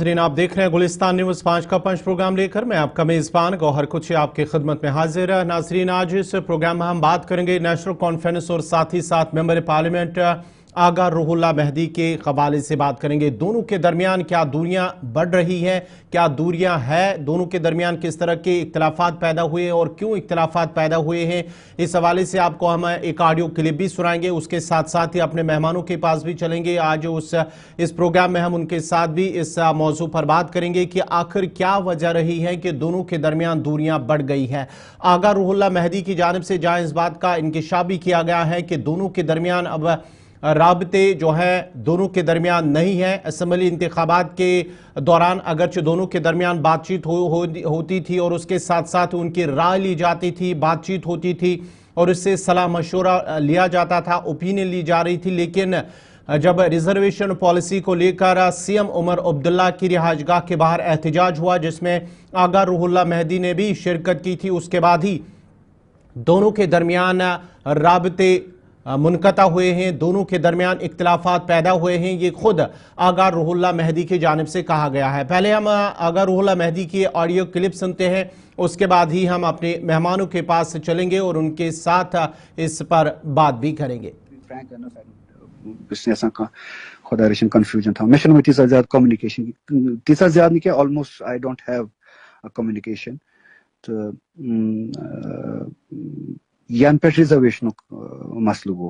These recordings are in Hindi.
नाजरीन, आप देख रहे हैं गुलिस्तान न्यूज़ 5 का पंच प्रोग्राम लेकर मैं आपका मेज़बान गौहर कुछ आपकी खिदमत में हाजिर है। नाजरीन, आज इस प्रोग्राम में हम बात करेंगे नेशनल कॉन्फ्रेंस और साथ ही साथ मेंबर पार्लियामेंट आगा रूहुल्लाह मेहदी के हवाले से बात करेंगे। दोनों के दरमियान क्या दूरियां बढ़ रही हैं, क्या दूरियां हैं, दोनों के दरमियान किस तरह के इख्तलाफात पैदा हुए और क्यों इख्तलाफात पैदा हुए हैं, इस हवाले से आपको हम एक ऑडियो क्लिप भी सुनाएंगे। उसके साथ साथ ही अपने मेहमानों के पास भी चलेंगे। आज इस प्रोग्राम में हम उनके साथ भी इस मौजू पर बात करेंगे कि आखिर क्या वजह रही है कि दोनों के दरमियान दूरियां बढ़ गई है। आगा रूहुल्लाह मेहदी की जानिब से जहां इस बात का इंकिशाफ भी किया गया है कि दोनों के दरमियान अब राबते जो है दोनों के दरमियान नहीं है। असम्बली इंतखाबात के दौरान अगरचे दोनों के दरमियान बातचीत होती थी और उसके साथ साथ उनकी राय ली जाती थी, बातचीत होती थी और इससे सलाह मशवरा लिया जाता था, ओपिनियन ली जा रही थी। लेकिन जब रिजर्वेशन पॉलिसी को लेकर सीएम उमर अब्दुल्ला की रिहाइशगाह के बाहर एहतजाज हुआ, जिसमें आगा रूहुल्लाह मेहदी ने भी शिरकत की थी, उसके बाद ही दोनों के दरमियान राबते मुनक़ता हुए हैं, दोनों के दरमियान इख्तिलाफात पैदा हुए हैं। ये खुद आगा रूहुल्लाह मेहदी की जानिब से कहा गया है। पहले हम आगा रूहुल्लाह मेहदी की ऑडियो क्लिप सुनते हैं, उसके बाद ही हम अपने मेहमानों के पास चलेंगे और उनके साथ इस पर बात भी करेंगे। खुदा रचन कंफ्यूजन था मे में तीसा ज्यादा कम्युनिकेशन तीसा ज्यादा नहीं almost I don't have communication तो यन पे रिजर्वेशन मसलू गो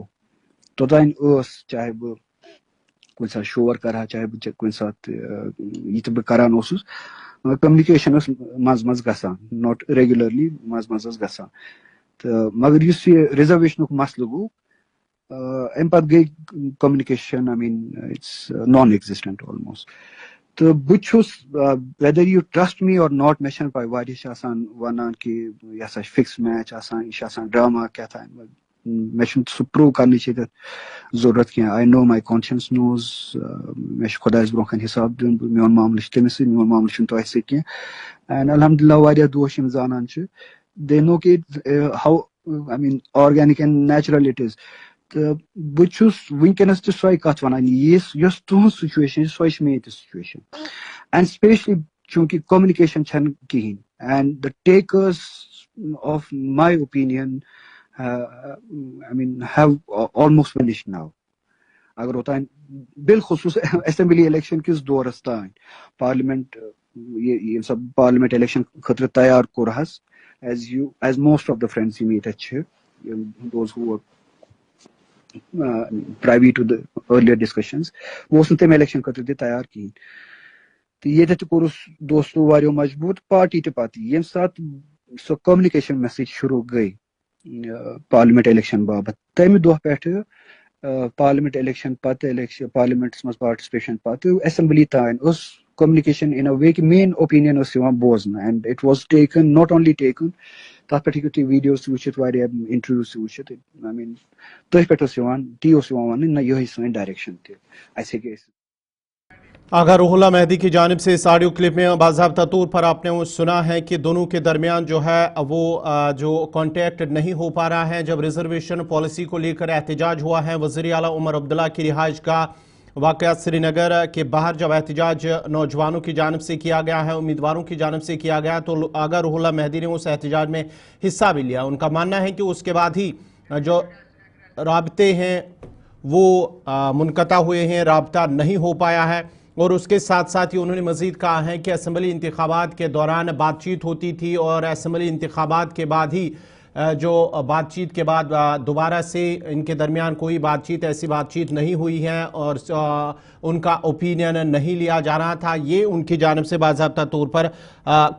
तोतान चाहे बह कुछ साथ शोर करा चाहे बह कुछ साथ यह बह करान कम्युनिकेशन मज मज गसान नॉट रेगुलरली मज मज गसान तो मगर इस रिजर्वेशन मसलू गो अम पे गई communication I mean it's non existent almost तो बहुत वेदर यू ट्रस्ट मी और नॉट मे पे वन कि यह फिक्स मैच यह ड्रामा क्या था मे सह प्रूव कर जरूरत क्या I know my conscious knows मे खुदास ब्रोह हिसाब दिन मोन मामल तमिस मोन मामल तुह सह एंड अल्हम्दुलिल्लाह दोस्त जानान दे नो कि how I mean organic and natural it is तो वनकस सो कत वन तुह सिचुएशन सो मे सिचुएशन एंड स्पेशली चूंकि कम्युनिकेशन कहें and the takers of my opinion I mean have almost vanished now अगर ओतान बिलखुसूस असेंबली इलेक्शन किस दौरस तान पार्लियामेंट ये सब पार्लियामेंट इलेक्शन खतर तैयार कोरहस as most of the friends you meet those who were privy to the earlier discussions वो तम इलेक्शन खतर तै तैयार कहें तो ये कोरस दोस्तों वारियो मजबूत पार्टी पत ये सात सो कम्युनिकेशन मैसेज शुरू गई पार्लियामेंट इलेक्शन बाबत तमि दह पे पार्लियामेंट इलेक्शन पत इलेक्शन पार्लियामेंट मज पार्टिसिपेशन पत असेंबली तान कम्युनिकेशन इन अ वे कि main opinion बोजन and it was taken not only taken तथ पे तुम वीडियोस वुचित इंटरव्यूस वुचित आई मीन तथ पे टी वन ना यही सन डायरेक्शन ते आगा रूहुल्लाह मेहदी की जानिब से इस ऑडियो क्लिप में बाज़ाब्ता तौर पर आपने वो सुना है कि दोनों के दरमियान जो है वो जो कॉन्टैक्ट नहीं हो पा रहा है। जब रिजर्वेशन पॉलिसी को लेकर एहतजाज हुआ है, वज़ीर आला उमर अब्दुल्ला की रिहाइश का वाक़या श्रीनगर के बाहर जब एहतजाज नौजवानों की जानिब से किया गया है, उम्मीदवारों की जानिब से किया गया, तो आगा रूहुल्लाह मेहदी ने उस एहतजाज में हिस्सा भी लिया। उनका मानना है कि उसके बाद ही जो राबते हैं वो मुनक़ता हुए हैं, राबता नहीं हो पाया है। और उसके साथ साथ ही उन्होंने मज़ीद कहा है कि असम्बली इंतखाबात के दौरान बातचीत होती थी और असम्बली इंतखाबात के बाद ही जो बातचीत के बाद दोबारा से इनके दरमियान कोई बातचीत ऐसी बातचीत नहीं हुई है और उनका ओपिनियन नहीं लिया जा रहा था। ये उनकी जानिब से बाज़ाब्ता तौर पर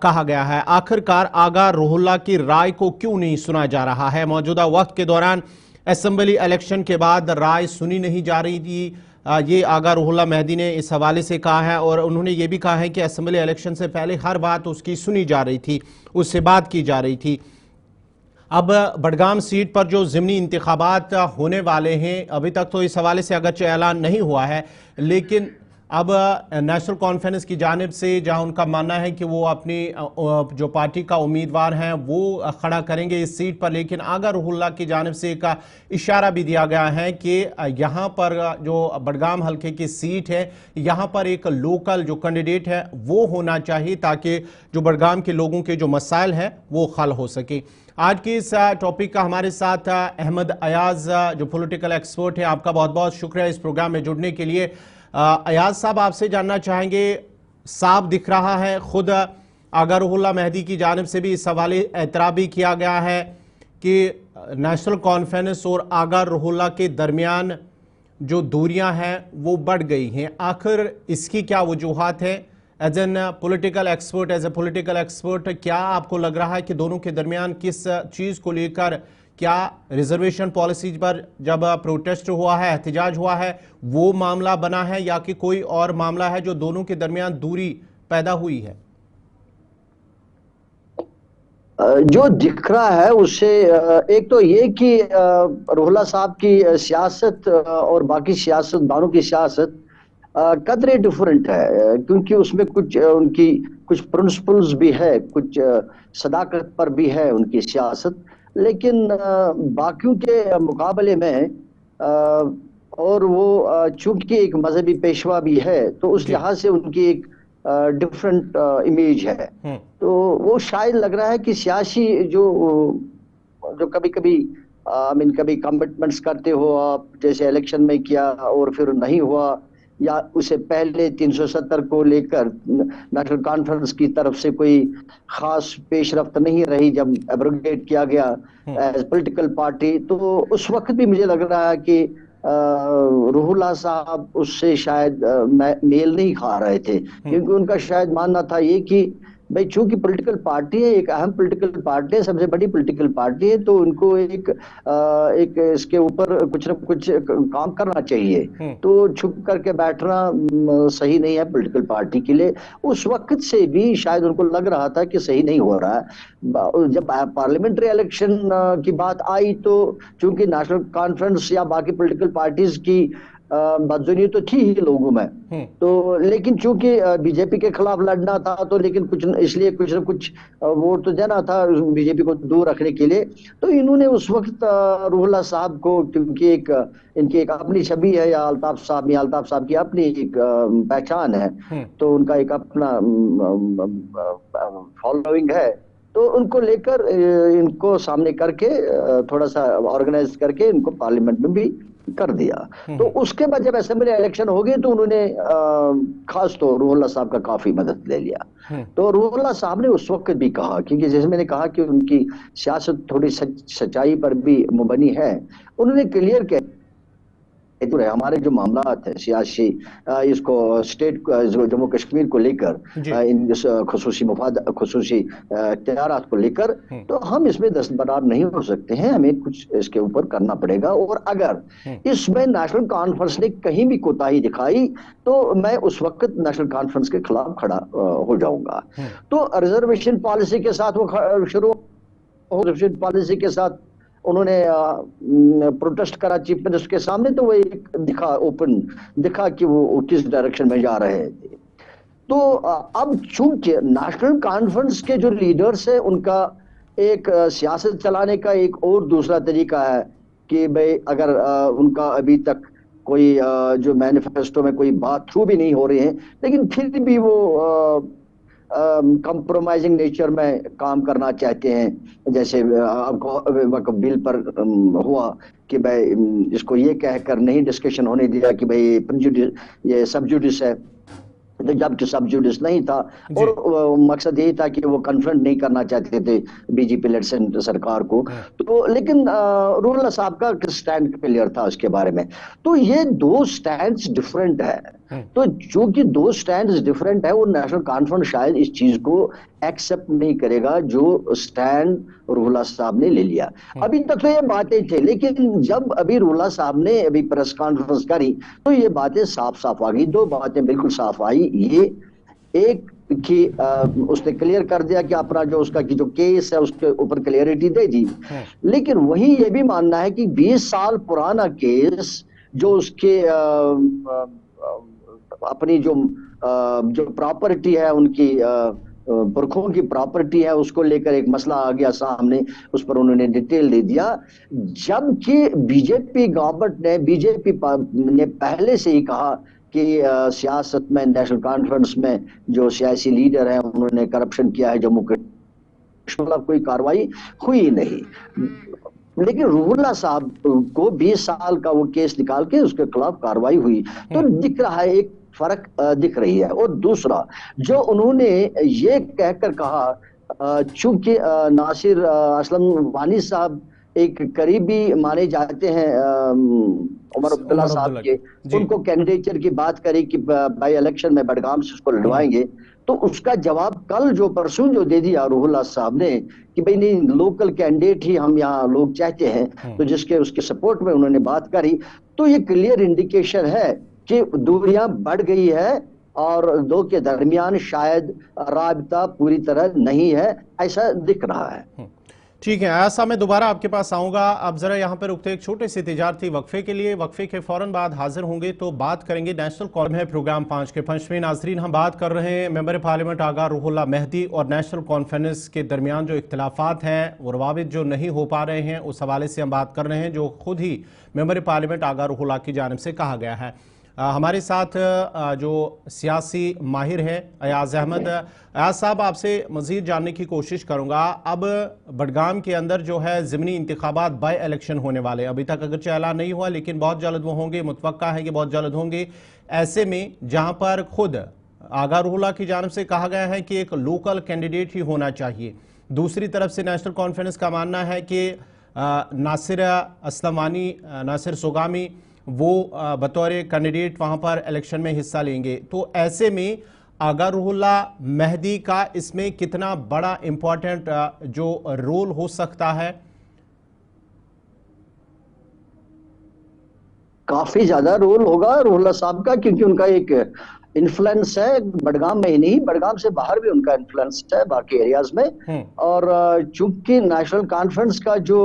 कहा गया है। आखिरकार आगा रूहुल्लाह की राय को क्यों नहीं सुना जा रहा है? मौजूदा वक्त के दौरान असम्बली इलेक्शन के बाद राय सुनी नहीं जा रही थी, ये आगा रूहुल्लाह मेहदी ने इस हवाले से कहा है। और उन्होंने ये भी कहा है कि असम्बली इलेक्शन से पहले हर बात उसकी सुनी जा रही थी, उससे बात की जा रही थी। अब बडगाम सीट पर जो ज़िमनी इंतखाबात होने वाले हैं, अभी तक तो इस हवाले से अगरचे ऐलान नहीं हुआ है, लेकिन अब नेशनल कॉन्फ्रेंस की जानिब से जहां उनका मानना है कि वो अपनी जो पार्टी का उम्मीदवार हैं वो खड़ा करेंगे इस सीट पर, लेकिन आगा रुहुल्लाह की जानिब से एक इशारा भी दिया गया है कि यहां पर जो बडगाम हल्के की सीट है यहां पर एक लोकल जो कैंडिडेट है वो होना चाहिए ताकि जो बडगाम के लोगों के जो मसाइल हैं वो हल हो सके। आज की इस टॉपिक का हमारे साथ अहमद अयाज जो पॉलिटिकल एक्सपर्ट है, आपका बहुत बहुत शुक्रिया इस प्रोग्राम में जुड़ने के लिए। अयाज साहब, आपसे जानना चाहेंगे, साफ दिख रहा है खुद आगा रुहुल्लाह मेहदी की जानिब से भी इस हवाले एतराफ़ भी किया गया है कि नेशनल कॉन्फ्रेंस और आगा रुहुल्लाह के दरमियान जो दूरियां हैं वो बढ़ गई हैं। आखिर इसकी क्या वजूहात हैं? As an political expert, as a political expert, क्या आपको लग रहा है कि दोनों के दरमियान किस चीज़ को लेकर, क्या रिजर्वेशन पॉलिसीज पर जब प्रोटेस्ट हुआ है, एहतजाज हुआ है, वो मामला बना है या कि कोई और मामला है जो दोनों के दरमियान दूरी पैदा हुई है? जो दिख रहा है उससे एक तो ये कि रुहुल्लाह साहब की सियासत और बाकी सियासतदानों की सियासत कदरे डिफरेंट है, क्योंकि उसमें कुछ उनकी कुछ प्रिंसिपल्स भी है, कुछ सदाकत पर भी है उनकी सियासत, लेकिन बाकियों के मुकाबले में और वो चूंकि एक मजहबी पेशवा भी है तो उस लिहाज से उनकी एक डिफरेंट इमेज है। तो वो शायद लग रहा है कि सियासी जो कभी कभी कभी कमिटमेंट्स करते हो आप, जैसे इलेक्शन में किया और फिर नहीं हुआ, या उसे पहले 370 को लेकर नेशनल कॉन्फ्रेंस की तरफ से कोई खास पेशरफ्त नहीं रही जब एब्रोगेट किया गया एज पॉलिटिकल पार्टी, तो उस वक्त भी मुझे लग रहा है कि रुहुल्लाह साहब उससे शायद मेल नहीं खा रहे थे, क्योंकि उनका शायद मानना था ये कि भाई चूंकि पॉलिटिकल पार्टी है, एक अहम पॉलिटिकल पार्टी है, सबसे बड़ी पॉलिटिकल पार्टी है, तो उनको एक इसके ऊपर कुछ न कुछ काम करना चाहिए। तो छुप करके बैठना सही नहीं है पॉलिटिकल पार्टी के लिए। उस वक्त से भी शायद उनको लग रहा था कि सही नहीं हो रहा है। जब पार्लियामेंट्री इलेक्शन की बात आई तो चूंकि नेशनल कॉन्फ्रेंस या बाकी पॉलिटिकल पार्टीज की बदजुनी तो थी ही लोगों में, तो लेकिन चूंकि बीजेपी के खिलाफ लड़ना था तो लेकिन कुछ इसलिए कुछ न कुछ वोट तो देना था बीजेपी को दूर रखने के लिए, तो इन्होंने उस वक्त रुहुल्लाह साहब को, क्योंकि इनकी एक अपनी छवि है, या अल्ताफ साहब की अपनी एक पहचान है, तो उनका एक अपना फॉलोइंग है, तो उनको लेकर इनको सामने करके थोड़ा सा ऑर्गेनाइज करके इनको पार्लियामेंट में भी कर दिया। तो उसके बाद जब असेंबली इलेक्शन हो गए तो उन्होंने खास तो रुहुल्लाह साहब का काफी मदद ले लिया। तो रुहुल्लाह साहब ने उस वक्त भी कहा, क्योंकि जैसे मैंने कहा कि उनकी सियासत थोड़ी सच्चाई पर भी मुबनी है, उन्होंने क्लियर किया हमारे जो मामलात है सियासी, इसको स्टेट जम्मू कश्मीर को लेकर, इन खुसूसी इख्तियारात को लेकर, तो हम इसमें दस्तबरदार नहीं हो सकते हैं, हमें कुछ इसके ऊपर करना पड़ेगा, और अगर इसमें नेशनल कॉन्फ्रेंस ने कहीं भी कोताही दिखाई तो मैं उस वक्त नेशनल कॉन्फ्रेंस के खिलाफ खड़ा हो जाऊंगा। तो रिजर्वेशन पॉलिसी के साथ वो शुरू, रिजर्वेशन पॉलिसी के साथ उन्होंने प्रोटेस्ट करा चीफ मिनिस्टर के सामने, तो वो एक दिखा कि वो किस डायरेक्शन में जा रहे थे। तो अब चूंकि नेशनल कॉन्फ्रेंस के जो लीडर्स है उनका एक सियासत चलाने का एक और दूसरा तरीका है कि भाई अगर उनका अभी तक कोई जो मैनिफेस्टो में कोई बात थ्रू भी नहीं हो रही है, लेकिन फिर भी वो कंप्रोमाइजिंग नेचर में काम करना चाहते हैं। जैसे बिल पर हुआ कि भाई इसको ये कहकर नहीं डिस्कशन होने दिया कि भाई ये सब जुडिस है, तो जब सब जुडिस नहीं था, और मकसद यही था कि वो कन्फ्रंट नहीं करना चाहते थे बीजेपी लेड सरकार को। तो लेकिन रुहुल्लाह साहब का स्टैंड क्लियर था उसके बारे में। तो ये दो स्टैंड्स डिफरेंट है, तो जो कि दो स्टैंड्स डिफरेंट है, वो नेशनल कॉन्फ्रेंस शायद इस चीज को एक्सेप्ट नहीं करेगा जो स्टैंड रुहुल्लाह साहब ने ले लिया। अभी तक तो ये बातें थे, लेकिन जब अभी रुहुल्लाह साहब ने अभी प्रेस कॉन्फ्रेंस करी तो ये बातें साफ साफ आ गई। दो बातें बिल्कुल साफ आई, ये एक कि उसने क्लियर कर दिया कि अपना जो उसका की जो केस है उसके ऊपर क्लियरिटी दे दी, लेकिन वही ये भी मानना है कि 20 साल पुराना केस जो उसके अपनी जो प्रॉपर्टी है उनकी पुरखों की प्रॉपर्टी है उसको लेकर एक मसला आ गया सामने, उस पर उन्होंने डिटेल दे दिया। जबकि बीजेपी ने पहले से ही कहा कि सियासत में, नेशनल कॉन्फ्रेंस में जो सियासी लीडर हैं उन्होंने करप्शन किया है, जम्मू कश्मीर कोई कार्रवाई हुई नहीं। लेकिन रूहुल्लाह साहब को 20 साल का वो केस निकाल के उसके खिलाफ कार्रवाई हुई। तो दिख रहा है, एक फर्क दिख रही है। और दूसरा, जो उन्होंने ये कहकर कहा, चूंकि नासिर असलम वानी साहब एक करीबी माने जाते हैं उमर अब्दुल्ला साहब के, उनको कैंडिडेचर की बात करी कि बाई इलेक्शन में बडगाम से उसको लड़वाएंगे, तो उसका जवाब कल परसों जो दे दिया रूहुल्लाह साहब ने कि भाई नहीं, लोकल कैंडिडेट ही हम यहाँ लोग चाहते हैं, तो जिसके उसके सपोर्ट में उन्होंने बात करी। तो ये क्लियर इंडिकेशन है कि दूरियां बढ़ गई है और दो के दरमियान शायद राबता पूरी तरह नहीं है, ऐसा दिख रहा है। ठीक है, ऐसा मैं दोबारा आपके पास आऊंगा। अब जरा यहाँ पर रुकते एक छोटे से तिजारती वक्फे के लिए, वक्फे के फौरन बाद हाजिर होंगे तो बात करेंगे नेशनल कॉन्फ्रेंस है प्रोग्राम 5 के पंच में। नाजरीन, हम बात कर रहे हैं मेंबर पार्लियामेंट आगा रूहुल्लाह मेहदी और नेशनल कॉन्फ्रेंस के दरमियान जो इख्तिलाफात हैं, वो रवाबित जो नहीं हो पा रहे हैं, उस हवाले से हम बात कर रहे हैं, जो खुद ही मेंबर पार्लियामेंट आगा रूहुल्लाह की जानिब से कहा गया है। हमारे साथ जो सियासी माहिर हैं अयाज अहमद। अयाज साहब, आपसे मज़ीद जानने की कोशिश करूँगा। अब बडगाम के अंदर जो है ज़िमनी इंतखाबात बाय इलेक्शन होने वाले, अभी तक अगरचे ऐलान नहीं हुआ लेकिन बहुत जल्द वो होंगे, मुतवक्का है कि बहुत जल्द होंगे। ऐसे में जहाँ पर खुद आगा रूहुल्लाह की जानिब से कहा गया है कि एक लोकल कैंडिडेट ही होना चाहिए, दूसरी तरफ से नेशनल कॉन्फ्रेंस का मानना है कि नासिर असलम वानी, नासिर सोगामी वो बतौर कैंडिडेट वहाँ पर इलेक्शन में हिस्सा लेंगे। तो ऐसे में आगा रूहुल्लाह मेहदी का इसमें कितना बड़ा इंपॉर्टेंट जो रोल हो सकता है? काफी ज्यादा रोल होगा रूहुल्लाह साहब का, क्योंकि उनका एक इन्फ्लुएंस है बडगाम में ही नहीं, बडगाम से बाहर भी उनका इन्फ्लुएंस है बाकी एरियाज में। और चूंकि नेशनल कॉन्फ्रेंस का जो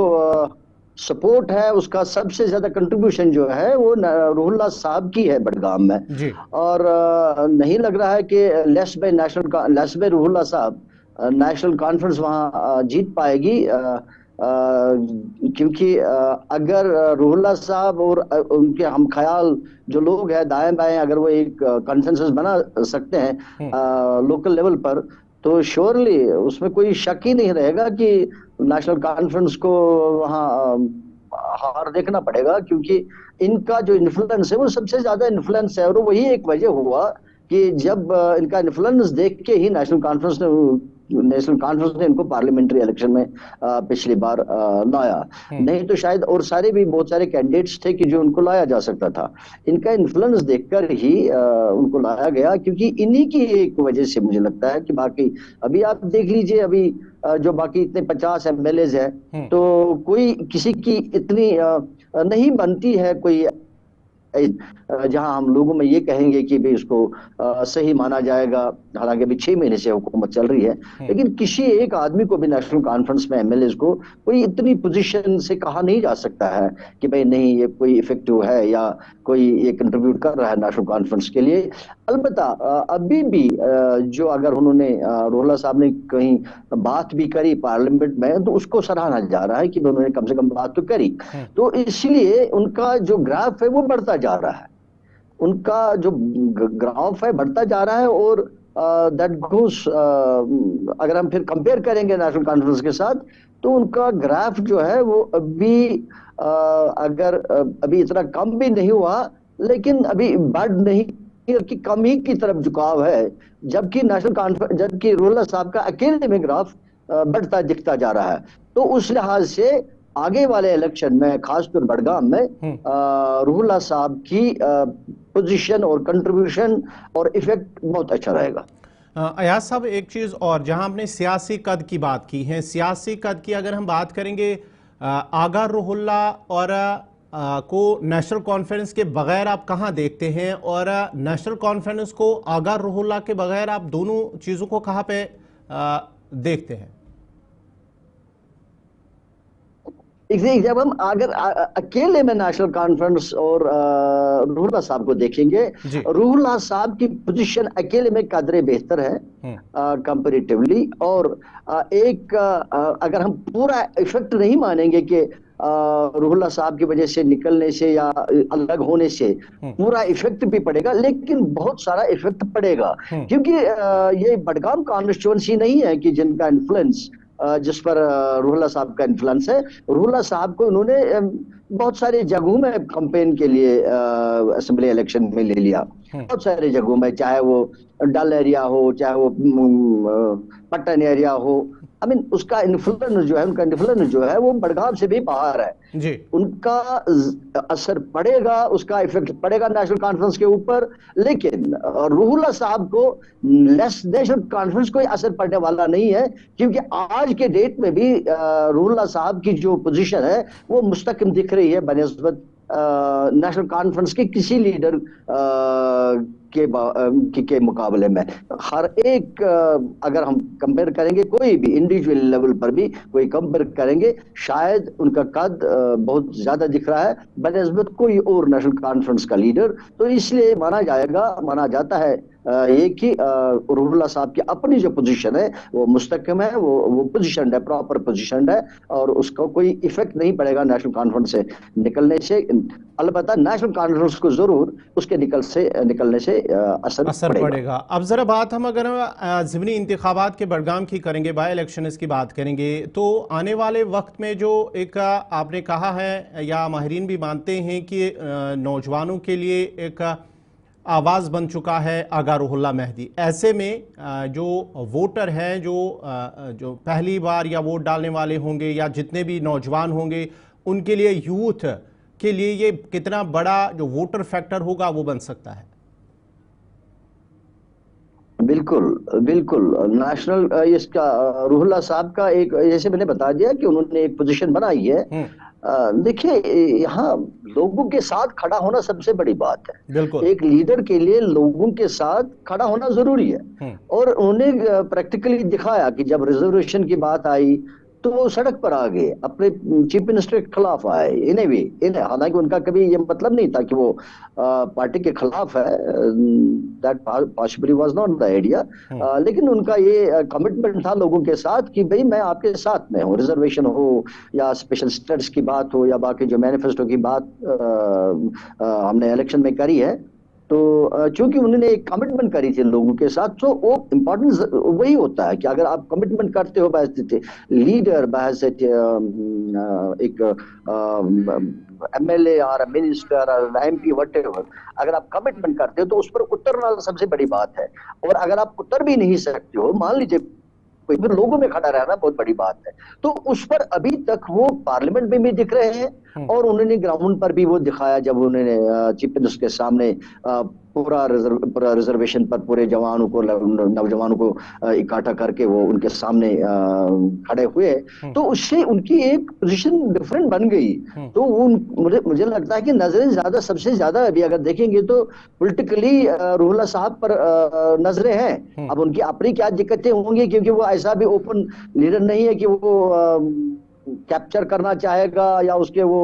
सपोर्ट है, उसका सबसे ज्यादा कंट्रीब्यूशन जो है वो रूहुल्लाह साहब की है बडगाम में जी। और नहीं लग रहा है कि लेस बाय रूहुल्लाह साहब नेशनल कॉन्फ्रेंस वहां जीत पाएगी, क्योंकि अगर रूहुल्लाह साहब और उनके हम ख्याल जो लोग हैं दाएं बाएं, अगर वो एक कंसेंसस बना सकते हैं लोकल लेवल पर, तो श्योरली उसमें कोई शक ही नहीं रहेगा कि नेशनल कॉन्फ्रेंस को वहाँ हार देखना पड़ेगा, क्योंकि इनका जो इन्फ्लुएंस है वो सबसे ज्यादा इन्फ्लुएंस है। और वही एक वजह हुआ कि जब इनका इन्फ्लुएंस देख के ही नेशनल कॉन्फ्रेंस ने इनको पार्लियामेंट्री इलेक्शन में पिछली बार लाया, नहीं तो शायद और सारे भी बहुत सारे कैंडिडेट्स थे कि जो उनको लाया जा सकता था। इनका इन्फ्लुएंस देखकर ही उनको लाया गया, क्योंकि इन्हीं की एक वजह से मुझे लगता है कि बाकी अभी आप देख लीजिए, अभी जो बाकी इतने 50 MLAs हैं, तो कोई किसी की इतनी नहीं बनती है कोई जहां हम लोगों में ये कहेंगे कि भी इसको सही माना जाएगा। हालांकि अभी 6 महीने से हुकूमत चल रही है, लेकिन किसी एक आदमी को भी नेशनल कॉन्फ्रेंस में MLAs को कोई इतनी पोजीशन से कहा नहीं जा सकता है कि भाई नहीं ये कोई इफेक्टिव है या कोई ये कंट्रीब्यूट कर रहा है नेशनल कॉन्फ्रेंस के लिए। अलबत्ता अभी भी जो अगर उन्होंने रूहुल्लाह साहब ने कहीं बात भी करी पार्लियामेंट में, तो उसको सराहना जा रहा है कि उन्होंने कम से कम बात तो करी। तो इसलिए उनका जो ग्राफ है वो बढ़ता जा रहा है, उनका जो ग्राफ है बढ़ता जा रहा है। और दैट गोस, अगर हम फिर कंपेयर करेंगे नेशनल कॉन्फ्रेंस के साथ, तो उनका ग्राफ जो है वो अभी अगर अभी इतना कम भी नहीं हुआ, लेकिन अभी बढ़ नहीं कि कम ही की तरफ झुकाव है, जबकि नेशनल कॉन्फ्रेंस, जबकि रूहुल्लाह साहब का अकेले में ग्राफ बढ़ता दिखता जा रहा है। तो उस लिहाज से आगे वाले इलेक्शन में, खासतौर बडगाम में, रूहुल्लाह साहब की पोजीशन और कंट्रीब्यूशन और इफेक्ट बहुत अच्छा रहेगा। अयाज साहब, एक चीज़ और, जहां आपने सियासी कद की बात की है, सियासी कद की अगर हम बात करेंगे, आगा रूहुल्लाह और को नेशनल कॉन्फ्रेंस के बगैर आप कहां देखते हैं, और नेशनल कॉन्फ्रेंस को आगा रूहुल्लाह के बगैर आप दोनों चीज़ों को कहां पे देखते हैं? इसलिए जब हम अगर अकेले में नेशनल कॉन्फ्रेंस और रूहुल्लाह साहब को देखेंगे, जी। रूहुल्लाह साहब की पोजीशन अकेले में कदरे बेहतर है कंपैरेटिवली। और अगर हम पूरा इफेक्ट नहीं मानेंगे कि रूहुल्लाह साहब की वजह से निकलने से या अलग होने से पूरा इफेक्ट भी पड़ेगा, लेकिन बहुत सारा इफेक्ट पड़ेगा, क्योंकि ये बडगाम कॉन्स्टिट्यूंसी नहीं है कि जिनका इन्फ्लुएंस जिस पर रूहुल्लाह साहब का इन्फ्लुएंस है। रूहुल्लाह साहब को उन्होंने बहुत सारे जगहों में कैंपेन के लिए असेंबली इलेक्शन में ले लिया, बहुत सारे जगहों में, चाहे वो डल एरिया हो, चाहे वो पट्टन एरिया हो। आई मीन उसका इन्फ्लुएंस जो है, उनका इन्फ्लुएंस जो है वो बडगाम से भी बाहर है जी। उनका असर पड़ेगा, उसका इफेक्ट पड़ेगा नेशनल कॉन्फ्रेंस के ऊपर। लेकिन रूहुल्लाह साहब को नेशनल कॉन्फ्रेंस कोई असर पड़ने वाला नहीं है, क्योंकि आज के डेट में भी रूहुल्लाह साहब की जो पोजीशन है वो मुस्तकिम दिख रही है बनिस्बत नेशनल कॉन्फ्रेंस के किसी लीडर के मुकाबले में। हर एक अगर हम कंपेयर करेंगे, कोई भी इंडिविजुअल लेवल पर भी कोई कंपेयर करेंगे, शायद उनका कद बहुत ज्यादा दिख रहा है बनिस्बत कोई और नेशनल कॉन्फ्रेंस का लीडर। तो इसलिए माना जाता है ये कि रूहुल्लाह साहब की अपनी जो पोजीशन है वो मुस्तकिम है, वो पोजीशन है, प्रॉपर पोजीशन है, और उसका कोई इफेक्ट नहीं पड़ेगा नेशनल कॉन्फ्रेंस से निकलने से। अलबत्ता नेशनल कॉन्फ्रेंस को जरूर उसके निकलने से असर पड़ेगा। अब जरा बात हम अगर ज़िमनी इंतखाबात के बडगाम की करेंगे, बाय इलेक्शन की बात करेंगे, तो आने वाले वक्त में जो एक आपने कहा है या माहिरीन भी मानते हैं कि नौजवानों के लिए एक आवाज़ बन चुका है आगा रूहुल्लाह मेहदी, ऐसे में जो वोटर हैं, जो पहली बार या वोट डालने वाले होंगे या जितने भी नौजवान होंगे, उनके लिए, यूथ के लिए ये कितना बड़ा जो वोटर फैक्टर होगा वो बन सकता है? बिल्कुल नेशनल इसका रूहुल्लाह साहब का एक, जैसे मैंने बता दिया कि उन्होंने एक पोजीशन बनाई है। देखिए, यहाँ लोगों के साथ खड़ा होना सबसे बड़ी बात है। बिल्कुल। एक लीडर के लिए लोगों के साथ खड़ा होना जरूरी है, और उन्होंने प्रैक्टिकली दिखाया कि जब रिजर्वेशन की बात आई तो वो सड़क पर आ गए, अपने चीफ मिनिस्टर के खिलाफ आए। इन्हें हालांकि उनका कभी ये मतलब नहीं था कि वो पार्टी के खिलाफ है, that possibly was not the idea, लेकिन उनका ये कमिटमेंट था लोगों के साथ कि भाई मैं आपके साथ में हूँ, रिजर्वेशन हो या स्पेशल स्टेटस की बात हो या बाकी जो मैनिफेस्टो की बात हमने इलेक्शन में करी है। तो चूंकि उन्होंने एक कमिटमेंट करी थी लोगों के साथ, तो वो इम्पोर्टेंस वही होता है कि अगर आप कमिटमेंट करते हो बहस लीडर, बहस एक एमएलए और मिनिस्टर और एमपी व्हाटएवर, अगर आप कमिटमेंट करते हो तो उस पर उतरना सबसे बड़ी बात है। और अगर आप उतर भी नहीं सकते हो, मान लीजिए फिर लोगों में खड़ा रहना बहुत बड़ी बात है। तो उस पर अभी तक वो पार्लियामेंट में भी दिख रहे हैं, और उन्होंने ग्राउंड पर भी वो दिखाया जब उन्होंने चीफ मिनिस्टर के सामने पूरा रिजर्वेशन पर पूरे जवानों को, नौजवानों को इकट्ठा करके वो उनके सामने खड़े हुए, तो उससे उनकी एक पोजीशन डिफरेंट बन गई। तो वो मुझे लगता है कि नजरें सबसे ज्यादा अभी अगर देखेंगे तो पॉलिटिकली रूहुल्लाह साहब पर नजरें हैं। अब उनकी अपनी क्या दिक्कतें होंगी, क्योंकि वो ऐसा भी ओपन लीडर नहीं है कि वो कैप्चर करना चाहेगा या उसके वो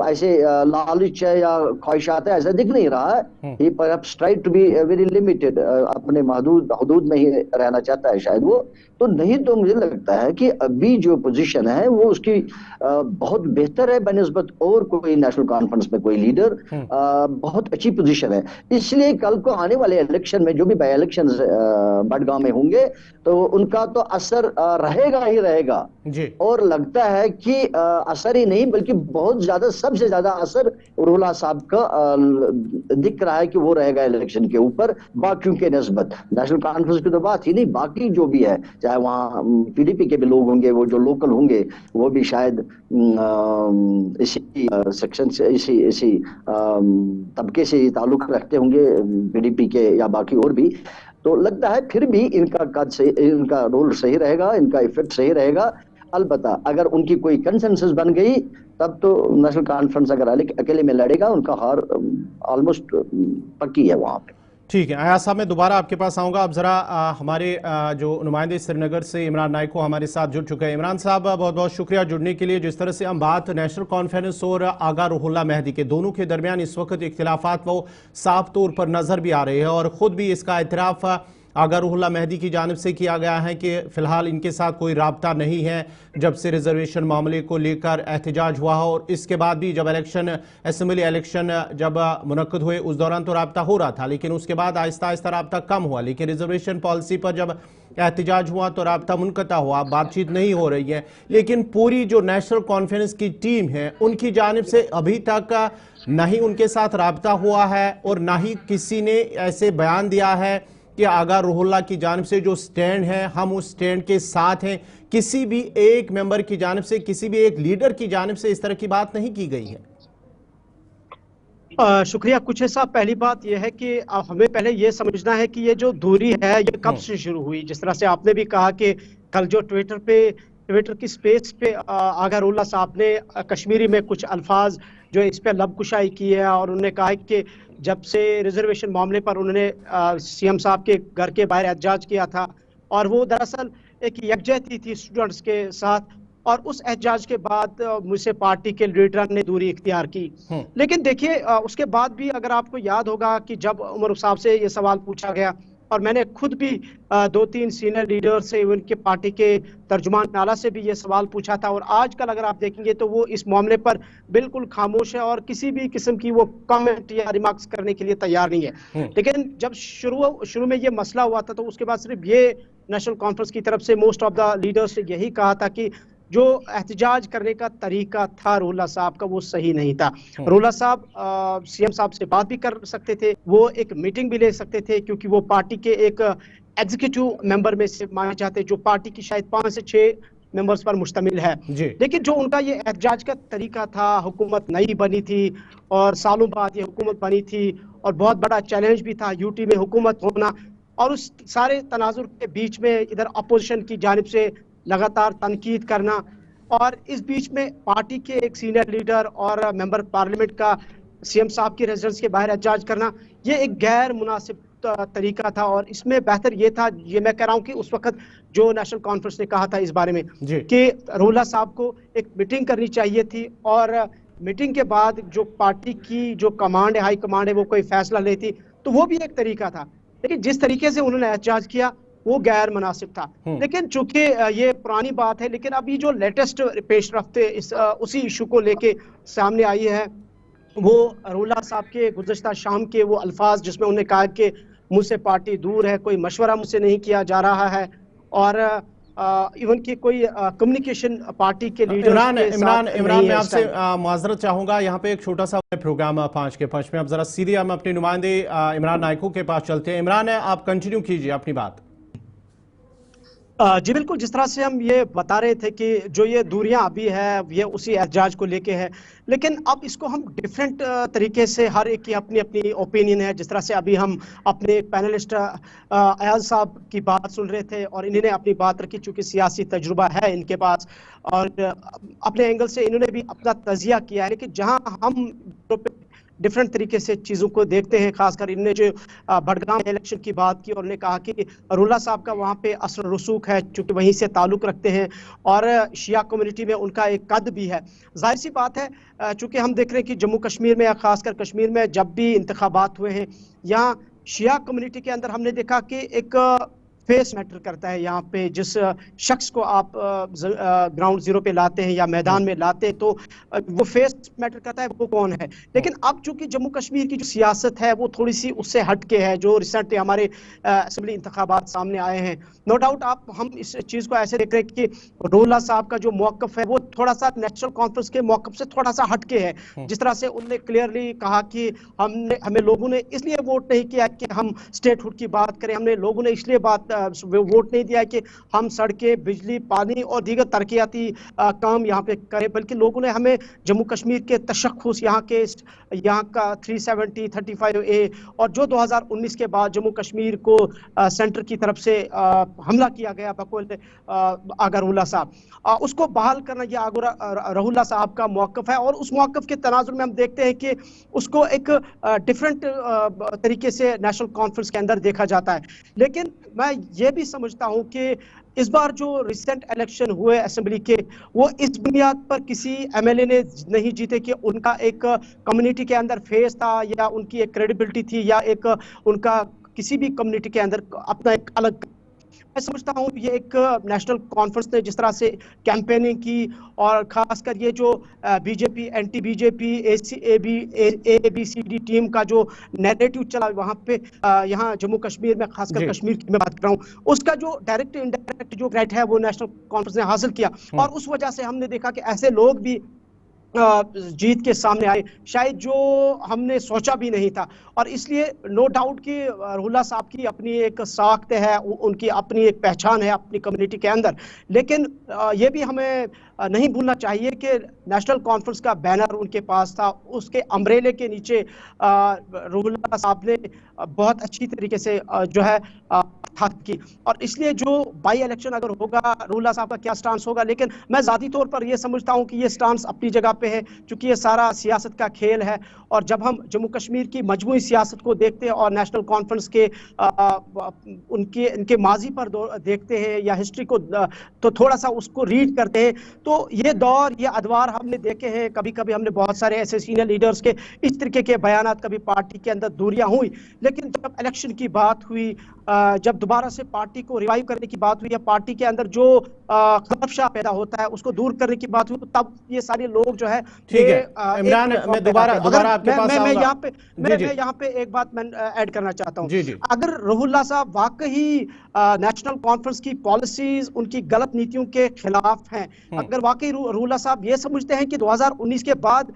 ऐसे लालच है या ख्वाहिशात है, ऐसा दिख नहीं रहा है। He perhaps try to be very limited, अपने हदूद में ही रहना चाहता है शायद वो। तो नहीं तो मुझे लगता है कि अभी जो पोजीशन है वो उसकी बहुत बेहतर है बनिस्बत और कोई नेशनल कॉन्फ्रेंस में कोई लीडर, बहुत अच्छी पोजीशन है। इसलिए कल को आने वाले इलेक्शन में जो भी बाई इलेक्शन बडगाम में होंगे तो उनका तो असर रहेगा ही रहेगा जी। और लगता है कि असर ही नहीं बल्कि बहुत ज्यादा, सबसे ज्यादा असर रूहुल्लाह साहब का दिख रहा है कि वो रहेगा इलेक्शन के ऊपर बाकियों के निस्बत। नेशनल कॉन्फ्रेंस की तो बात ही नहीं, बाकी जो भी है, चाहे वहाँ पीडीपी के भी लोग होंगे, वो जो लोकल होंगे वो भी शायद इसी सेक्शन से, इसी तबके से ताल्लुक रखते होंगे पीडीपी के या बाकी और भी। तो लगता है फिर भी इनका कद सही, इनका रोल सही रहेगा, इनका इफेक्ट सही रहेगा। अलबत्ता अगर उनकी कोई कंसेंसस बन गई तब तो नेशनल कॉन्फ्रेंस अगर अकेले में लड़ेगा, उनका हार ऑलमोस्ट पक्की है वहां पे। ठीक है, अयाज साहब मैं दोबारा आपके पास आऊंगा। अब जरा हमारे जो नुमाइंदे श्रीनगर से इमरान नाइक को हमारे साथ जुड़ चुके हैं। इमरान साहब बहुत बहुत शुक्रिया जुड़ने के लिए। जिस तरह से हम बात नेशनल कॉन्फ्रेंस और आगा रुहुल्ला मेहदी के दोनों के दरमियान इस वक्त इख्तिलाफात वो साफ तौर पर नजर भी आ रहे हैं और ख़ुद भी इसका इतराफ़ आगा रुहुल्ला मेहदी की जानिब से किया गया है कि फ़िलहाल इनके साथ कोई राब्ता नहीं है जब से रिजर्वेशन मामले को लेकर एहतजाज हुआ और इसके बाद भी जब असेंबली इलेक्शन जब मुनक्कद हुए उस दौरान तो राब्ता हो रहा था, लेकिन उसके बाद आहिस्ता आहिस्ता राब्ता कम हुआ। लेकिन रिजर्वेशन पॉलिसी पर जब एहतजाज हुआ तो राब्ता मुनक़ता हुआ, बातचीत नहीं हो रही है। लेकिन पूरी जो नेशनल कॉन्फ्रेंस की टीम है उनकी जानिब से अभी तक ना ही उनके साथ राब्ता हुआ है और ना ही किसी ने ऐसे बयान दिया है कि आगा रुहुल्ला की जानिब से जो स्टैंड है हम उस स्टैंड के साथ हैं। किसी भी एक मेंबर की जानिब से, किसी भी एक लीडर की जानिब से इस तरह की बात नहीं की गई है। शुक्रिया कुचे साहब। पहली बात यह है कि हमें पहले यह समझना है कि ये जो दूरी है ये कब से शुरू हुई। जिस तरह से आपने भी कहा कि कल जो ट्विटर की स्पेस पे आगा रुहुल्ला साहब ने कश्मीरी में कुछ अल्फाज जो इस पे लबकुशाई की है और उन्होंने कहा कि जब से रिजर्वेशन मामले पर उन्होंने सीएम साहब के घर के बाहर एहतजाज किया था और वो दरअसल एक यकजहती थी स्टूडेंट्स के साथ, और उस एहतजाज के बाद मुझसे पार्टी के लीडर ने दूरी इख्तियार की। लेकिन देखिए उसके बाद भी अगर आपको याद होगा कि जब उमर साहब से ये सवाल पूछा गया और मैंने खुद भी 2-3 सीनियर लीडर से, उनके पार्टी के तर्जुमान नाला से भी ये सवाल पूछा था, और आजकल अगर आप देखेंगे तो वो इस मामले पर बिल्कुल खामोश है और किसी भी किस्म की वो कमेंट या रिमार्क्स करने के लिए तैयार नहीं है। लेकिन जब शुरू में ये मसला हुआ था तो उसके बाद सिर्फ ये नेशनल कॉन्फ्रेंस की तरफ से मोस्ट ऑफ द लीडर्स ने यही कहा था कि जो एहतजाज करने का तरीका था रुहुल्ला साहब का वो सही नहीं था। रुहुल्ला साहब सीएम साहब से बात भी कर सकते थे, वो एक मीटिंग भी ले सकते थे, क्योंकि वो पार्टी के एक एग्जीक्यूटिव मेंबर में से माने जाते, जो पार्टी की शायद 5 से 6 मेंबर्स पर मुश्तमिल है। लेकिन जो उनका ये एहतजाज का तरीका था, हुकूमत नई बनी थी और सालों बाद ये हुकूमत बनी थी और बहुत बड़ा चैलेंज भी था यूटी में हुकूमत होना, और उस सारे तनाजुर के बीच में इधर अपोजिशन की जानिब से लगातार तनकीद करना और इस बीच में पार्टी के एक सीनियर लीडर और मेंबर पार्लियामेंट का सीएम साहब की रेजिडेंस के बाहर एहतजाज करना, ये एक गैर मुनासिब तरीका था। और इसमें बेहतर ये था, ये मैं कह रहा हूँ कि उस वक्त जो नेशनल कॉन्फ्रेंस ने कहा था इस बारे में कि रुहुल्ला साहब को एक मीटिंग करनी चाहिए थी और मीटिंग के बाद जो पार्टी की जो कमांड है, हाई कमांड है, वो कोई फैसला लेती तो वो भी एक तरीका था। लेकिन जिस तरीके से उन्होंने एहतजाज किया वो गैर मुनासिब था। लेकिन चूंकि ये पुरानी बात है, लेकिन अभी जो लेटेस्ट पेशरफ्ते उसी इशू को लेके सामने आई है वो रुहुल्ला साहब के गुज़श्ता शाम के वो अल्फाज जिसमें उन्होंने कहा कि मुझसे पार्टी दूर है, कोई मशवरा मुझसे नहीं किया जा रहा है और इवन की कोई कम्युनिकेशन पार्टी के लीडर। इमरान मैं आपसे माजरत चाहूंगा, यहाँ पे एक छोटा सा प्रोग्राम 5 के 5 में अब जरा सीधे हम अपने नुमाइंदे इमरान नाइको के पास चलते हैं। इमरान आप कंटिन्यू कीजिए अपनी बात। जी बिल्कुल, जिस तरह से हम ये बता रहे थे कि जो ये दूरियां अभी है ये उसी एहतजाज को लेके है, लेकिन अब इसको हम डिफरेंट तरीके से, हर एक की अपनी अपनी ओपिनियन है। जिस तरह से अभी हम अपने पैनलिस्ट अयाज साहब की बात सुन रहे थे और इन्होंने अपनी बात रखी, चूंकि सियासी तजुर्बा है इनके पास और अपने एंगल से इन्होंने भी अपना तजिया किया है। लेकिन जहां हम डिफरेंट तरीके से चीज़ों को देखते हैं, खासकर इन्होंने जो बडगाम इलेक्शन की बात की और उन्होंने कहा कि रुहुल्ला साहब का वहाँ पे असर रसूख है, चूँकि वहीं से ताल्लुक़ रखते हैं और शिया कम्युनिटी में उनका एक कद भी है। जाहिर सी बात है, चूँकि हम देख रहे हैं कि जम्मू कश्मीर में या खासकर कश्मीर में जब भी इंतखाबात हुए हैं, यहाँ शिया कम्युनिटी के अंदर हमने देखा कि एक फेस मैटर करता है। यहाँ पे जिस शख्स को आप ग्राउंड जीरो पे लाते हैं या मैदान में लाते हैं तो वो फेस मैटर करता है, वो कौन है। लेकिन अब चूंकि जम्मू कश्मीर की जो सियासत है वो थोड़ी सी उससे हटके है, जो रिसेंटली हमारे असेंबली इंतखाबात सामने आए हैं, नो डाउट हम इस चीज़ को ऐसे देख रहे हैं कि रुहुल्ला साहब का जो मौक़िफ़ है वो थोड़ा सा नेशनल कॉन्फ्रेंस के मौक़िफ़ से थोड़ा सा हटके है। जिस तरह से उन्होंने क्लियरली कहा कि हमें लोगों ने इसलिए वोट नहीं किया कि हम स्टेटहुड की बात करें, हमने लोगों ने इसलिए बात वोट नहीं दिया है कि हम सड़कें, बिजली, पानी और दीगर तरक्याती काम यहाँ पे करें, बल्कि लोगों ने हमें जम्मू कश्मीर के तशख्खुस, यहाँ का 370, 35A और जो 2019 के बाद जम्मू कश्मीर को सेंटर की तरफ से हमला किया गया बकौल आगा रूहुल्लाह साहब, उसको बहाल करना ये आगा रूहुल्लाह साहब का मौक़िफ़ है। और उस मौक़िफ़ के तनाजुर में हम देखते हैं कि उसको एक डिफरेंट तरीके से नेशनल कॉन्फ्रेंस के अंदर देखा जाता है। लेकिन मैं ये भी समझता हूँ कि इस बार जो रिसेंट इलेक्शन हुए असेंबली के, वो इस बुनियाद पर किसी MLA ने नहीं जीते कि उनका एक कम्युनिटी के अंदर फेस था या उनकी एक क्रेडिबिलिटी थी या एक उनका किसी भी कम्युनिटी के अंदर अपना एक अलग। मैं समझता हूँ ये एक नेशनल कॉन्फ्रेंस ने जिस तरह से कैंपेनिंग की और खासकर ये जो BJP, anti BJP, ABCD team का जो नैरेटिव चला वहाँ पे, यहाँ जम्मू कश्मीर में, खासकर कश्मीर की मैं बात कर रहा हूँ, उसका जो डायरेक्ट इनडायरेक्ट जो क्रेडिट है वो नेशनल कॉन्फ्रेंस ने हासिल किया। और उस वजह से हमने देखा कि ऐसे लोग भी जीत के सामने आए शायद जो हमने सोचा भी नहीं था। और इसलिए नो डाउट कि रूहुल्लाह साहब की अपनी एक साख्त है, उनकी अपनी एक पहचान है अपनी कम्युनिटी के अंदर। लेकिन ये भी हमें नहीं भूलना चाहिए कि नेशनल कॉन्फ्रेंस का बैनर उनके पास था, उसके अम्ब्रेले के नीचे रूहुल्लाह साहब ने बहुत अच्छी तरीके से जो है की। और इसलिए जो बाई इलेक्शन अगर होगा, रूहुल्लाह साहब का क्या स्टांस होगा, लेकिन मैं ज़ाती तौर पर यह समझता हूं कि यह स्टांस अपनी जगह पे है, क्योंकि ये सारा सियासत का खेल है। और जब हम जम्मू कश्मीर की मजमूई सियासत को देखते हैं और नेशनल कॉन्फ्रेंस के उनके माजी पर देखते हैं या हिस्ट्री को तो थोड़ा सा उसको रीड करते हैं, तो ये दौर, ये अदवार हमने देखे हैं। कभी कभी हमने बहुत सारे ऐसे सीनियर लीडर्स के इस तरीके के बयानात, कभी पार्टी के अंदर दूरियां हुई, लेकिन जब इलेक्शन की बात हुई, जब दोबारा से पार्टी को रिवाइव करने की बात हुई या पार्टी के अंदर जो खदशा पैदा होता है उसको दूर करने की बात हुई, तो तब ये सारे लोग जो है। ठीक है इमरान, मैं दोबारा आपके पास मैं यहाँ पे एक बात मैं ऐड करना चाहता हूँ। अगर रूहुल्लाह साहब वाकई नेशनल कॉन्फ्रेंस की पॉलिसीज, उनकी गलत नीतियों के खिलाफ हैं, अगर वाकई रूहुल्लाह साहब ये समझते हैं कि 2019 के बाद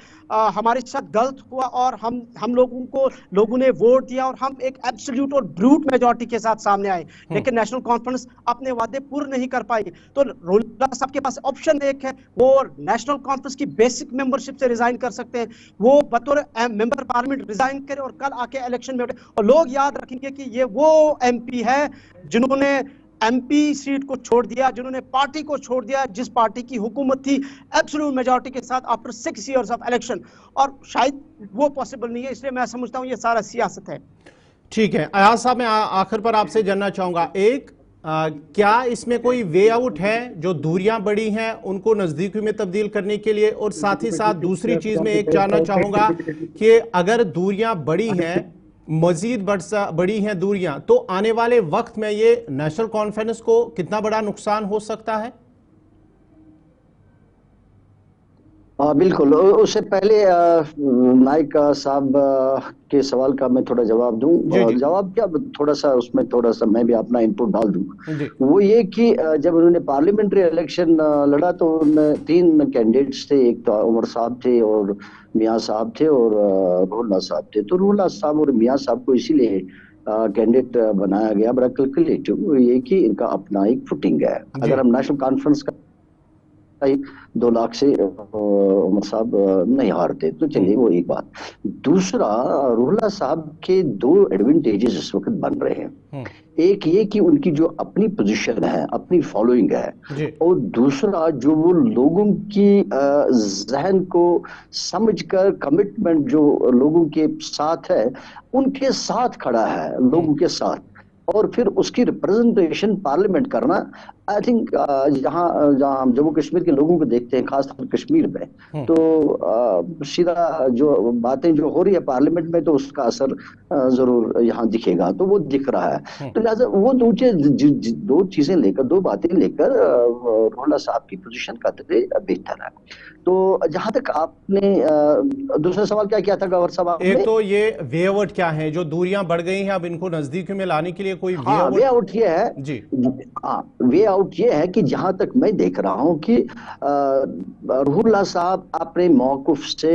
हमारे साथ गलत हुआ और हम लोगों ने वोट दिया और हम एक एब्सोल्यूट और ब्रूट मेजॉरिटी के साथ सामने आए, लेकिन नेशनल कॉन्फ्रेंस अपने वादे पूरे नहीं कर पाई, तो रूहुल्लाह साहब के पास ऑप्शन एक है, वो नेशनल कॉन्फ्रेंस की बेसिक मेंबरशिप से रिजाइन कर सकते हैं। वो बतौर मेंबर पार्लियामेंट रिजाइन करे और कल आके इलेक्शन में उठे, और लोग याद रखेंगे कि ये वो MP है जिन्होंने MP सीट को छोड़ दिया, जिन्होंने पार्टी को छोड़ दिया, जिस पार्टी की हुकूमत थी एब्सोल्यूट मेजॉरिटी के साथ आफ्टर 6 इयर्स ऑफ इलेक्शन, और शायद वो पॉसिबल नहीं है। इसलिए मैं समझता हूं ये सारा सियासत है। ठीक है अयाज साहब, मैं आखिर पर आपसे जानना चाहूंगा, क्या इसमें कोई वे आउट है जो दूरियां बढ़ी हैं उनको नजदीकी में तब्दील करने के लिए? और साथ ही साथ दूसरी चीज में एक जानना चाहूंगा कि अगर दूरियां बढ़ी हैं, मजीद बढ़ी हैं दूरियां, तो आने वाले वक्त में ये नेशनल कॉन्फ्रेंस को कितना बड़ा नुकसान हो सकता है? बिल्कुल। उससे पहले नाइक साहब के सवाल का मैं थोड़ा जवाब दूं। जवाब क्या, थोड़ा सा उसमें थोड़ा सा मैं भी अपना इनपुट डाल दूं। वो ये कि जब उन्होंने पार्लियामेंट्री इलेक्शन लड़ा तो उनमें 3 कैंडिडेट्स थे, एक तो उमर साहब थे और मियां साहब थे और रूहुल्लाह साहब थे। तो रूहुल्लाह साहब और मियां साहब को इसीलिए कैंडिडेट बनाया गया, बड़ा कैलकुलेटिव, ये कि इनका अपना एक फुटिंग है। अगर हम नेशनल कॉन्फ्रेंस का 2 लाख से उमर साहब नहीं हारते, तो चलिए वो एक बात। दूसरा, रूहुल्लाह साहब के 2 एडवांटेजेस इस वक्त बन रहे हैं। एक ये कि उनकी जो अपनी पोजीशन है, अपनी फॉलोइंग है, और दूसरा जो वो लोगों की जहन को समझकर कमिटमेंट जो लोगों के साथ है, उनके साथ खड़ा है, लोगों के साथ, और फिर उसकी रिप्रेजेंटेशन पार्लियामेंट करना। आई थिंक जहाँ हम जम्मू कश्मीर के लोगों को देखते हैं, खासतौर कश्मीर में, तो सीधा जो बातें जो हो रही है पार्लियामेंट में, तो उसका असर जरूर यहाँ दिखेगा, तो वो दिख रहा है। तो लिहाजा वो 2 चीजें लेकर, 2 बातें लेकर रूहुल्लाह साहब की पोजीशन का बेहतर है। तो जहां तक आपने दूसरा सवाल क्या किया था गौहर साहब? एक तो ये वे आउट क्या है, जो दूरियां बढ़ गई हैं, अब इनको नजदीक में लाने के लिए कोई वे आउट ये है जी। वे आउट डाउट ये है कि जहां तक मैं देख रहा हूं कि रुहुल्लाह साहब अपने मौक़िफ़ से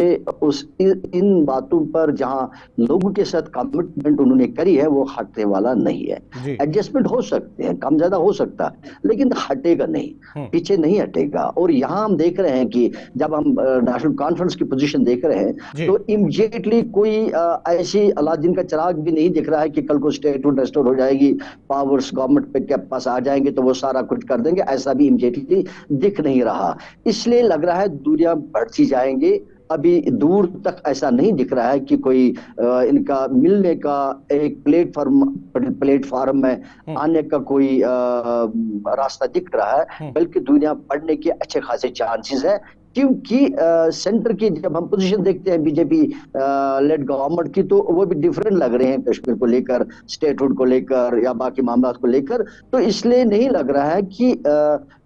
इन बातों पर जहां लोगों के साथ कमिटमेंट उन्होंने करी है वो हटने वाला नहीं है। एडजस्टमेंट हो सकते हैं, कम ज्यादा हो सकता है, लेकिन हटेगा नहीं, पीछे नहीं हटेगा। और यहाँ हम देख रहे हैं कि जब हम नेशनल कॉन्फ्रेंस की पोजीशन देख रहे हैं तो इमीडिएटली कोई ऐसी अलादीन का चिराग भी नहीं दिख रहा है कि कल को स्टेटहुड रेस्टोर हो जाएगी, पावर्स गवर्नमेंट के पास आ जाएंगे तो वो सारा कुछ कर देंगे, ऐसा भी इमीडिएटली दिख नहीं रहा। इसलिए लग रहा है दूरियां बढ़ती जाएंगी। अभी दूर तक ऐसा नहीं दिख रहा है कि कोई इनका मिलने का एक प्लेटफॉर्म में आने का कोई रास्ता दिख रहा है, बल्कि दुनिया बढ़ने के अच्छे खासे चांसेस है। क्योंकि सेंटर की जब हम पोजीशन देखते हैं बीजेपी लेड गवर्नमेंट की, तो वो भी डिफरेंट लग रहे हैं कश्मीर को लेकर, स्टेटहुड को लेकर या बाकी मामला को लेकर। तो इसलिए नहीं लग रहा है कि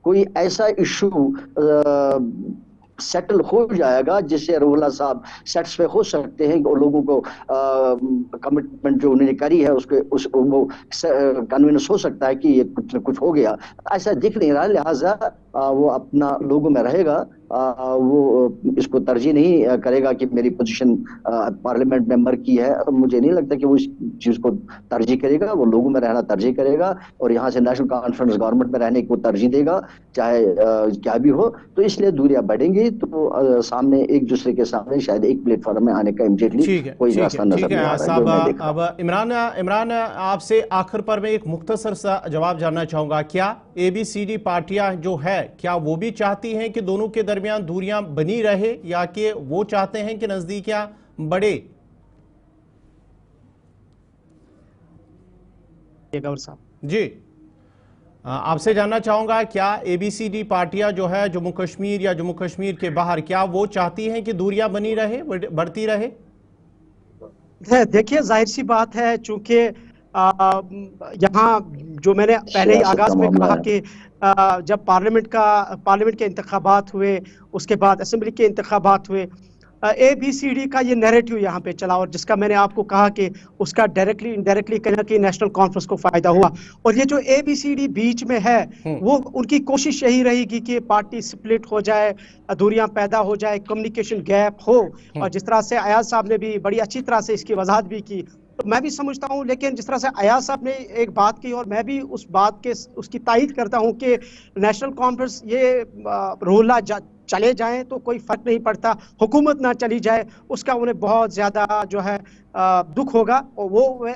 कोई ऐसा इशू सेटल हो जाएगा जिससे रुहुल्लाह साहब सेटिस्फाई हो सकते हैं और लोगों को कमिटमेंट जो उन्होंने करी है उसके वो कन्विंस हो सकता है कि ये कुछ न कुछ हो गया। ऐसा दिख नहीं रहा, लिहाजा वो अपना लोगों में रहेगा, वो इसको तरजीह नहीं करेगा कि मेरी पोजीशन पार्लियामेंट मेंबर की है। मुझे नहीं लगता कि वो इस चीज को तरजीह करेगा, वो लोगों में रहना तरजीह करेगा और यहाँ से नेशनल कॉन्फ्रेंस गवर्नमेंट में रहने को तरजीह देगा, चाहे क्या भी हो। तो इसलिए दूरियां बढ़ेंगी तो सामने एक दूसरे के सामने शायद एक प्लेटफॉर्म में आने का इमीडिएटली कोई रास्ता नजर नहीं आ रहा है। अब इमरान आपसे आखिर पर मैं एक मुख्तसर सा जवाब जानना चाहूंगा, क्या ABCD पार्टियां जो है क्या वो भी चाहती हैं कि दोनों के दरमियान दूरियां बनी रहे, या कि वो चाहते हैं कि नजदीकियां बढ़े? गौर साहब जी, आपसे जानना चाहूंगा, क्या ABCD पार्टियां जो है जम्मू कश्मीर या जम्मू कश्मीर के बाहर, क्या वो चाहती हैं कि दूरियां बनी रहे, बढ़ती रहे? देखिए, जाहिर सी बात है, चूंकि यहाँ जो मैंने पहले ही आगाज में कहा कि जब पार्लियामेंट के इंतखाबात हुए, उसके बाद असेंबली के इंतखाबात हुए, ABCD का ये नैरेटिव यहाँ पे चला और जिसका मैंने आपको कहा कि उसका डायरेक्टली इनडायरेक्टली कहीं ना कहीं नेशनल कॉन्फ्रेंस को फायदा हुआ। और ये जो ABCD बीच में है, वो उनकी कोशिश यही रहेगी कि पार्टी स्प्लिट हो जाए, दूरियां पैदा हो जाए, कम्युनिकेशन गैप हो। और जिस तरह से अयाज साहब ने भी बड़ी अच्छी तरह से इसकी वजाहत भी की, तो मैं भी समझता हूं। लेकिन जिस तरह से अयाज साहब ने एक बात की और मैं भी उस बात के उसकी तायीद करता हूं कि नेशनल कॉन्फ्रेंस ये रुहुल्लाह चले जाएं तो कोई फर्क नहीं पड़ता, हुकूमत ना चली जाए उसका उन्हें बहुत ज्यादा जो है दुख होगा और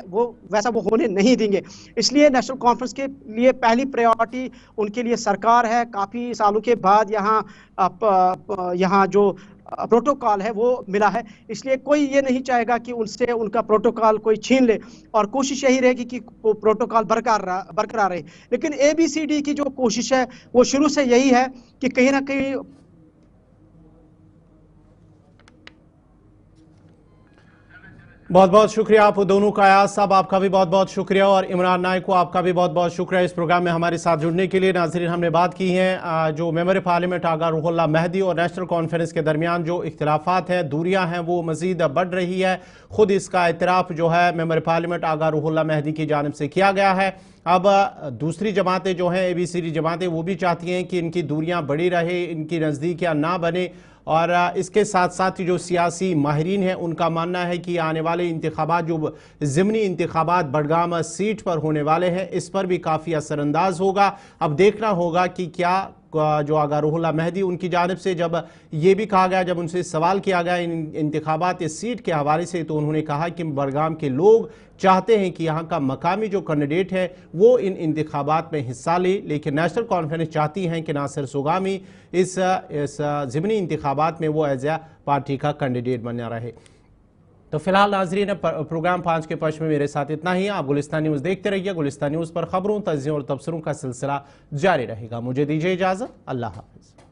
वो वैसा वो होने नहीं देंगे। इसलिए नेशनल कॉन्फ्रेंस के लिए पहली प्रायोरिटी उनके लिए सरकार है। काफी सालों के बाद यहाँ जो प्रोटोकॉल है वो मिला है, इसलिए कोई ये नहीं चाहेगा कि उनसे उनका प्रोटोकॉल कोई छीन ले और कोशिश यही रहेगी कि प्रोटोकॉल बरकरार रहे। लेकिन ABCD की जो कोशिश है वो शुरू से यही है कि कहीं ना कहीं बहुत बहुत शुक्रिया आप दोनों का। अयाज साहब आपका भी बहुत बहुत शुक्रिया और इमरान नाइक को आपका भी बहुत बहुत शुक्रिया इस प्रोग्राम में हमारे साथ जुड़ने के लिए। नाज़रीन, हमने बात की है जो मेंबर पार्लियामेंट आगा रुहुल्लाह मेहदी और नेशनल कॉन्फ्रेंस के दरमियान जो इख्तिलाफात हैं, दूरियां हैं, वो मजीद बढ़ रही है। खुद इसका एतराफ़ जो है मेंबर पार्लियामेंट आगा रुहुल्लाह मेहदी की जानिब से किया गया है। अब दूसरी जमातें जो हैं ABCD जमातें, वो भी चाहती हैं कि इनकी दूरियां बढ़ी रहे, इनकी नज़दीकियां ना बने। और इसके साथ साथ ही जो सियासी माहिरीन हैं उनका मानना है कि आने वाले इंतखाबात जो ज़िमनी इंतखाबात बडगाम सीट पर होने वाले हैं, इस पर भी काफ़ी असरअंदाज होगा। अब देखना होगा कि क्या जो आगा रुहुल्लाह मेहदी उनकी जानिब से जब ये भी कहा गया, जब उनसे सवाल किया गया इन इंतखाबात इस सीट के हवाले से, तो उन्होंने कहा कि बडगाम के लोग चाहते हैं कि यहाँ का मकामी जो कैंडिडेट है वो इन इंतखाबात में हिस्सा ले, लेकिन नेशनल कॉन्फ्रेंस चाहती हैं कि नासिर सुगामी इस ज़िमनी इंतखाबात में वो एज ए पार्टी का कैंडिडेट बना रहे। तो फिलहाल नाजरीन, प्रोग्राम 5 के पक्ष में मेरे साथ इतना ही। आप गुलिस्तान न्यूज़ देखते रहिए। गुलिस्तान न्यूज़ पर खबरों, तज्ज़ियों और तबसरों का सिलसिला जारी रहेगा। मुझे दीजिए इजाज़त। अल्लाह हाफ़िज़।